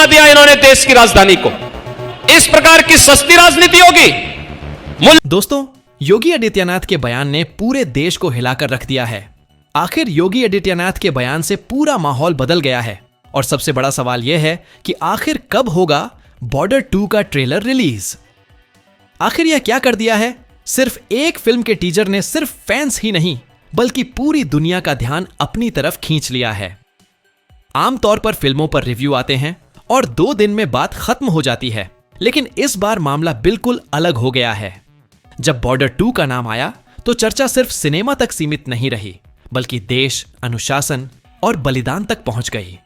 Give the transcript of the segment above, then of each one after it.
बना दिया इन्होंने देश की राजधानी को। इस प्रकार की सस्ती राजनीति होगी। दोस्तों, योगी आदित्यनाथ के बयान ने पूरे देश को हिलाकर रख दिया है। आखिर योगी आदित्यनाथ के बयान से पूरा माहौल बदल गया है और सबसे बड़ा सवाल यह है कि आखिर कब होगा बॉर्डर 2 का ट्रेलर रिलीज। आखिर यह क्या कर दिया है? सिर्फ एक फिल्म के टीजर ने सिर्फ फैंस ही नहीं बल्कि पूरी दुनिया का ध्यान अपनी तरफ खींच लिया है। आमतौर पर फिल्मों पर रिव्यू आते हैं और 2 दिन में बात खत्म हो जाती है, लेकिन इस बार मामला बिल्कुल अलग हो गया है। जब बॉर्डर 2 का नाम आया तो चर्चा सिर्फ सिनेमा तक सीमित नहीं रही बल्कि देश, अनुशासन और बलिदान तक पहुंच गई।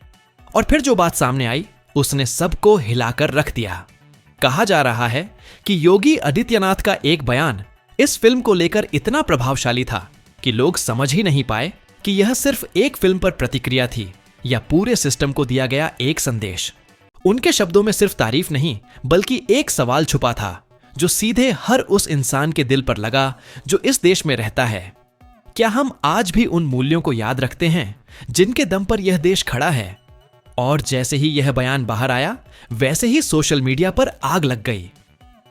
और फिर जो बात सामने आई उसने सबको हिलाकर रख दिया। कहा जा रहा है कि योगी आदित्यनाथ का एक बयान इस फिल्म को लेकर इतना प्रभावशाली था कि लोग समझ ही नहीं पाए कि यह सिर्फ एक फिल्म पर प्रतिक्रिया थी या पूरे सिस्टम को दिया गया एक संदेश। उनके शब्दों में सिर्फ तारीफ नहीं बल्कि एक सवाल छुपा था जो सीधे हर उस इंसान के दिल पर लगा जो इस देश में रहता है। क्या हम आज भी उन मूल्यों को याद रखते हैं जिनके दम पर यह देश खड़ा है? और जैसे ही यह बयान बाहर आया वैसे ही सोशल मीडिया पर आग लग गई।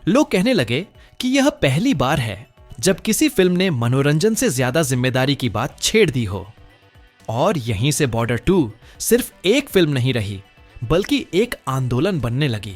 लोग कहने लगे कि यह पहली बार है जब किसी फिल्म ने मनोरंजन से ज्यादा जिम्मेदारी की बात छेड़ दी हो। और यहीं से बॉर्डर 2 सिर्फ एक फिल्म नहीं रही बल्कि एक आंदोलन बनने लगी।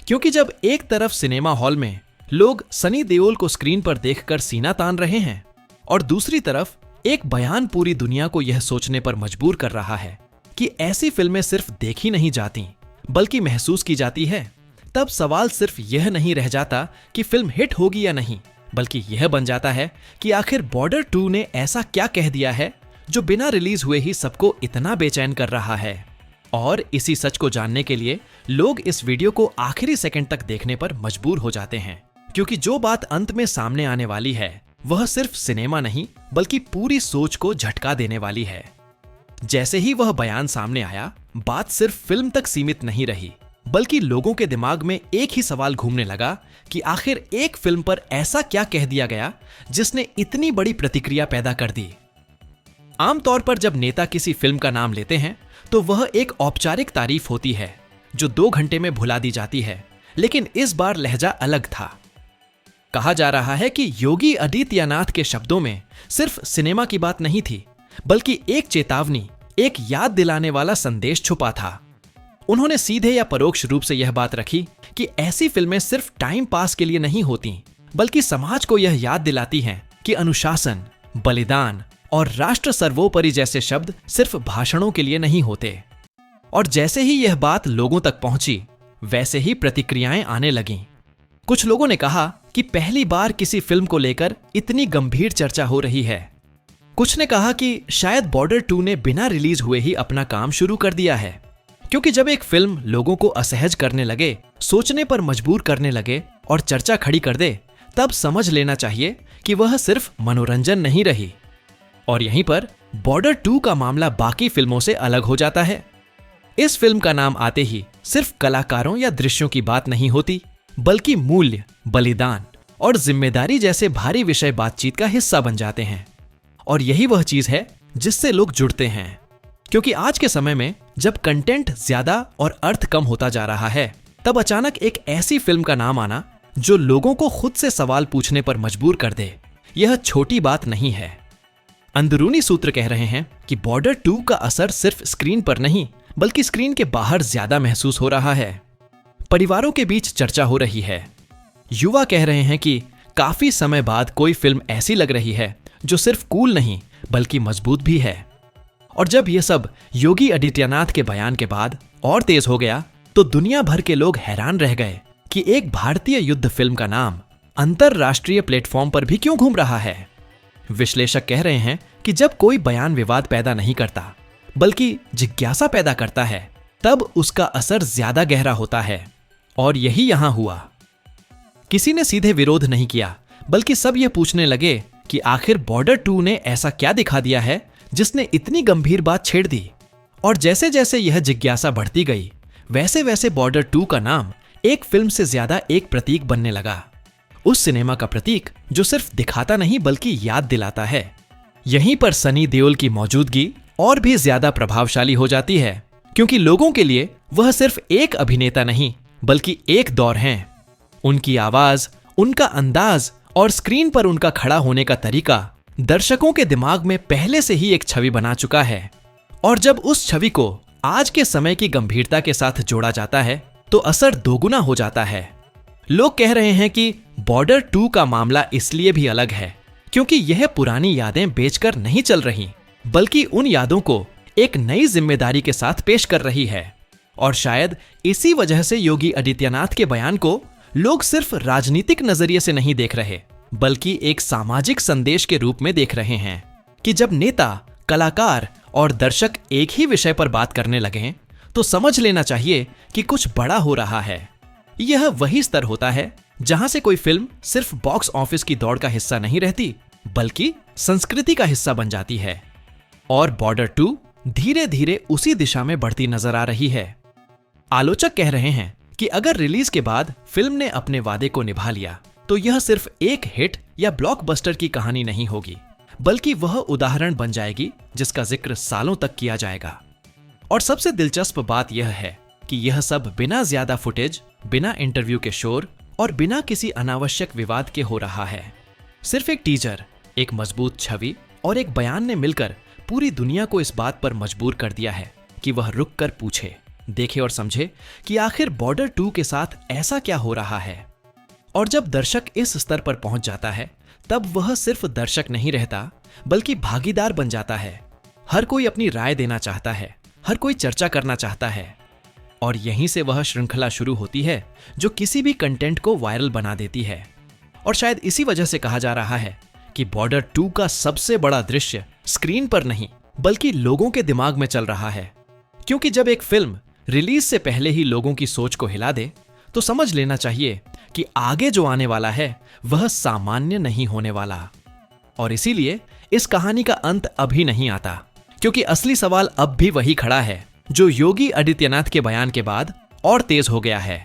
क्योंकि जब एक तरफ सिनेमा हॉल में लोग सनी देओल को स्क्रीन पर देखकर सीना तान रहे हैं और दूसरी तरफ एक बयान पूरी दुनिया को यह सोचने पर मजबूर कर रहा है कि ऐसी फिल्में सिर्फ देखी नहीं जाती बल्कि महसूस की जाती है, तब सवाल सिर्फ यह नहीं रह जाता कि फिल्म हिट होगी या नहीं, बल्कि यह बन जाता है कि आखिर बॉर्डर 2 ने ऐसा क्या कह दिया है जो बिना रिलीज हुए ही सबको इतना बेचैन कर रहा है। और इसी सच को जानने के लिए लोग इस वीडियो को आखिरी सेकंड तक देखने पर मजबूर हो जाते हैं, क्योंकि जो बात अंत में सामने आने वाली है वह सिर्फ सिनेमा नहीं बल्कि पूरी सोच को झटका देने वाली है। जैसे ही वह बयान सामने आया, बात सिर्फ फिल्म तक सीमित नहीं रही बल्कि लोगों के दिमाग में एक ही सवाल घूमने लगा कि आखिर एक फिल्म पर ऐसा क्या कह दिया गया जिसने इतनी बड़ी प्रतिक्रिया पैदा कर दी। आमतौर पर जब नेता किसी फिल्म का नाम लेते हैं तो वह एक औपचारिक तारीफ होती है जो 2 घंटे में भुला दी जाती है, लेकिन इस बार लहजा अलग था। कहा जा रहा है कि योगी आदित्यनाथ के शब्दों में सिर्फ सिनेमा की बात नहीं थी बल्कि एक चेतावनी, एक याद दिलाने वाला संदेश छुपा था। उन्होंने सीधे या परोक्ष रूप से यह बात रखी कि ऐसी फिल्में सिर्फ टाइम पास के लिए नहीं होती बल्कि समाज को यह याद दिलाती हैं कि अनुशासन, बलिदान और राष्ट्र सर्वोपरि जैसे शब्द सिर्फ भाषणों के लिए नहीं होते। और जैसे ही यह बात लोगों तक पहुंची वैसे ही प्रतिक्रियाएं आने लगीं। कुछ लोगों ने कहा कि पहली बार किसी फिल्म को लेकर इतनी गंभीर चर्चा हो रही है। कुछ ने कहा कि शायद बॉर्डर 2 ने बिना रिलीज हुए ही अपना काम शुरू कर दिया है, क्योंकि जब एक फिल्म लोगों को असहज करने लगे, सोचने पर मजबूर करने लगे और चर्चा खड़ी कर दे, तब समझ लेना चाहिए कि वह सिर्फ मनोरंजन नहीं रही। और यहीं पर बॉर्डर 2 का मामला बाकी फिल्मों से अलग हो जाता है। इस फिल्म का नाम आते ही सिर्फ कलाकारों या दृश्यों की बात नहीं होती बल्कि मूल्य, बलिदान और जिम्मेदारी जैसे भारी विषय बातचीत का हिस्सा बन जाते हैं। और यही वह चीज है जिससे लोग जुड़ते हैं, क्योंकि आज के समय में जब कंटेंट ज्यादा और अर्थ कम होता जा रहा है, तब अचानक एक ऐसी फिल्म का नाम आना जो लोगों को खुद से सवाल पूछने पर मजबूर कर दे, यह छोटी बात नहीं है। अंदरूनी सूत्र कह रहे हैं कि बॉर्डर 2 का असर सिर्फ स्क्रीन पर नहीं बल्कि स्क्रीन के बाहर ज्यादा महसूस हो रहा है। परिवारों के बीच चर्चा हो रही है। युवा कह रहे हैं कि काफी समय बाद कोई फिल्म ऐसी लग रही है जो सिर्फ कूल नहीं बल्कि मजबूत भी है। और जब यह सब योगी आदित्यनाथ के बयान के बाद और तेज हो गया तो दुनिया भर के लोग हैरान रह गए कि एक भारतीय युद्ध फिल्म का नाम अंतरराष्ट्रीय प्लेटफॉर्म पर भी क्यों घूम रहा है। विश्लेषक कह रहे हैं कि जब कोई बयान विवाद पैदा नहीं करता बल्कि जिज्ञासा पैदा करता है, तब उसका असर ज्यादा गहरा होता है। और यही यहां हुआ। किसी ने सीधे विरोध नहीं किया बल्कि सब यह पूछने लगे कि आखिर बॉर्डर 2 ने ऐसा क्या दिखा दिया है जिसने इतनी गंभीर बात छेड़ दी। और जैसे जैसे यह जिज्ञासा बढ़ती गई वैसे वैसे बॉर्डर 2 का नाम एक फिल्म से ज्यादा एक प्रतीक बनने लगा। उस सिनेमा का प्रतीक जो सिर्फ दिखाता नहीं बल्कि याद दिलाता है। यहीं पर सनी देओल की मौजूदगी और भी ज्यादा प्रभावशाली हो जाती है, क्योंकि लोगों के लिए वह सिर्फ एक अभिनेता नहीं बल्कि एक दौर हैं। उनकी आवाज, उनका अंदाज और स्क्रीन पर उनका खड़ा होने का तरीका दर्शकों के दिमाग में पहले से ही एक छवि बना चुका है। और जब उस छवि को आज के समय की गंभीरता के साथ जोड़ा जाता है तो असर दोगुना हो जाता है। लोग कह रहे हैं कि बॉर्डर 2 का मामला इसलिए भी अलग है क्योंकि यह पुरानी यादें बेचकर नहीं चल रही, बल्कि उन यादों को एक नई जिम्मेदारी के साथ पेश कर रही है। और शायद इसी वजह से योगी आदित्यनाथ के बयान को लोग सिर्फ राजनीतिक नजरिए से नहीं देख रहे, बल्कि एक सामाजिक संदेश के रूप में देख रहे हैं कि जब नेता, कलाकार और दर्शक एक ही विषय पर बात करने लगे तो समझ लेना चाहिए कि कुछ बड़ा हो रहा है। यह वही स्तर होता है जहां से कोई फिल्म सिर्फ बॉक्स ऑफिस की दौड़ का हिस्सा नहीं रहती, बल्कि संस्कृति का हिस्सा बन जाती है। और बॉर्डर 2 धीरे धीरे उसी दिशा में बढ़ती नजर आ रही है। आलोचक कह रहे हैं कि अगर रिलीज के बाद फिल्म ने अपने वादे को निभा लिया तो यह सिर्फ एक हिट या ब्लॉकबस्टर की कहानी नहीं होगी, बल्कि वह उदाहरण बन जाएगी जिसका जिक्र सालों तक किया जाएगा। और सबसे दिलचस्प बात यह है कि यह सब बिना ज्यादा फुटेज, बिना इंटरव्यू के शोर और बिना किसी अनावश्यक विवाद के हो रहा है। सिर्फ एक टीजर, एक मजबूत छवि और एक बयान ने मिलकर पूरी दुनिया को इस बात पर मजबूर कर दिया है कि वह रुक कर पूछे, देखे और समझे कि आखिर बॉर्डर 2 के साथ ऐसा क्या हो रहा है। और जब दर्शक इस स्तर पर पहुंच जाता है तब वह सिर्फ दर्शक नहीं रहता, बल्कि भागीदार बन जाता है। हर कोई अपनी राय देना चाहता है, हर कोई चर्चा करना चाहता है। और यहीं से वह श्रृंखला शुरू होती है जो किसी भी कंटेंट को वायरल बना देती है। और शायद इसी वजह से कहा जा रहा है कि बॉर्डर 2 का सबसे बड़ा दृश्य स्क्रीन पर नहीं बल्कि लोगों के दिमाग में चल रहा है। क्योंकि जब एक फिल्म रिलीज से पहले ही लोगों की सोच को हिला दे तो समझ लेना चाहिए कि आगे जो आने वाला है वह सामान्य नहीं होने वाला। और इसीलिए इस कहानी का अंत अभी नहीं आता, क्योंकि असली सवाल अब भी वही खड़ा है जो योगी आदित्यनाथ के बयान के बाद और तेज हो गया है।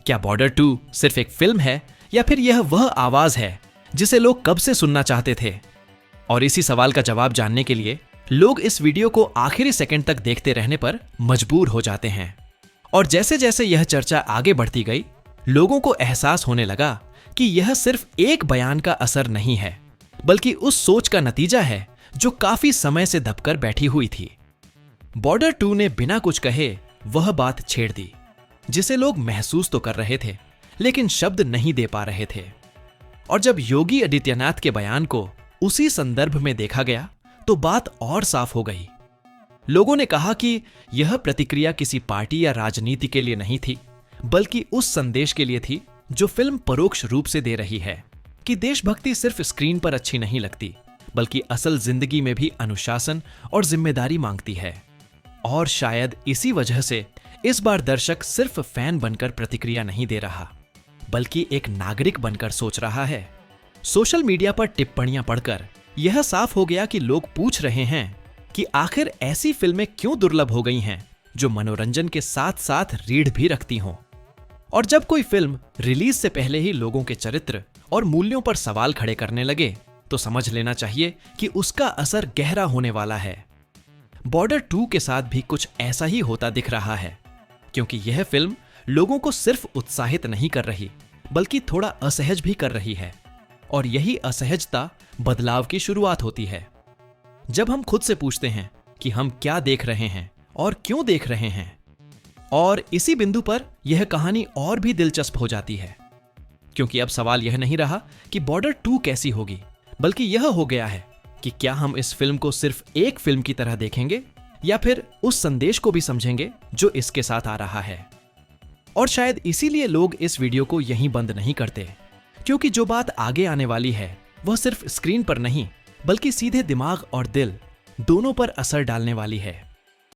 क्या बॉर्डर 2 सिर्फ एक फिल्म है या फिर यह वह आवाज है जिसे लोग कब से सुनना चाहते थे? और इसी सवाल का जवाब जानने के लिए लोग इस वीडियो को आखिरी सेकंड तक देखते रहने पर मजबूर हो जाते हैं। और जैसे जैसे यह चर्चा आगे बढ़ती गई, लोगों को एहसास होने लगा कि यह सिर्फ एक बयान का असर नहीं है, बल्कि उस सोच का नतीजा है जो काफी समय से दबकर बैठी हुई थी। बॉर्डर 2 ने बिना कुछ कहे वह बात छेड़ दी जिसे लोग महसूस तो कर रहे थे लेकिन शब्द नहीं दे पा रहे थे। और जब योगी आदित्यनाथ के बयान को उसी संदर्भ में देखा गया तो बात और साफ हो गई। लोगों ने कहा कि यह प्रतिक्रिया किसी पार्टी या राजनीति के लिए नहीं थी, बल्कि उस संदेश के लिए थी जो फिल्म परोक्ष रूप से दे रही है कि देशभक्ति सिर्फ स्क्रीन पर अच्छी नहीं लगती, बल्कि असल जिंदगी में भी अनुशासन और जिम्मेदारी मांगती है। और शायद इसी वजह से इस बार दर्शक सिर्फ फैन बनकर प्रतिक्रिया नहीं दे रहा, बल्कि एक नागरिक बनकर सोच रहा है। सोशल मीडिया पर टिप्पणियां पढ़कर यह साफ हो गया कि लोग पूछ रहे हैं कि आखिर ऐसी फिल्में क्यों दुर्लभ हो गई हैं जो मनोरंजन के साथ साथ रीढ़ भी रखती हों। और जब कोई फिल्म रिलीज से पहले ही लोगों के चरित्र और मूल्यों पर सवाल खड़े करने लगे तो समझ लेना चाहिए कि उसका असर गहरा होने वाला है। बॉर्डर 2 के साथ भी कुछ ऐसा ही होता दिख रहा है, क्योंकि यह फिल्म लोगों को सिर्फ उत्साहित नहीं कर रही, बल्कि थोड़ा असहज भी कर रही है। और यही असहजता बदलाव की शुरुआत होती है। जब हम खुद से पूछते हैं कि हम क्या देख रहे हैं और क्यों देख रहे हैं। और इसी बिंदु पर यह कहानी और भी दिलचस्प हो जाती है, क्योंकि अब सवाल यह नहीं रहा कि बॉर्डर 2 कैसी होगी, बल्कि यह हो गया है कि क्या हम इस फिल्म को सिर्फ एक फिल्म की तरह देखेंगे या फिर उस संदेश को भी समझेंगे जो इसके साथ आ रहा है। और शायद इसीलिए लोग इस वीडियो को यहीं बंद नहीं करते, क्योंकि जो बात आगे आने वाली है वह सिर्फ स्क्रीन पर नहीं बल्कि सीधे दिमाग और दिल दोनों पर असर डालने वाली है।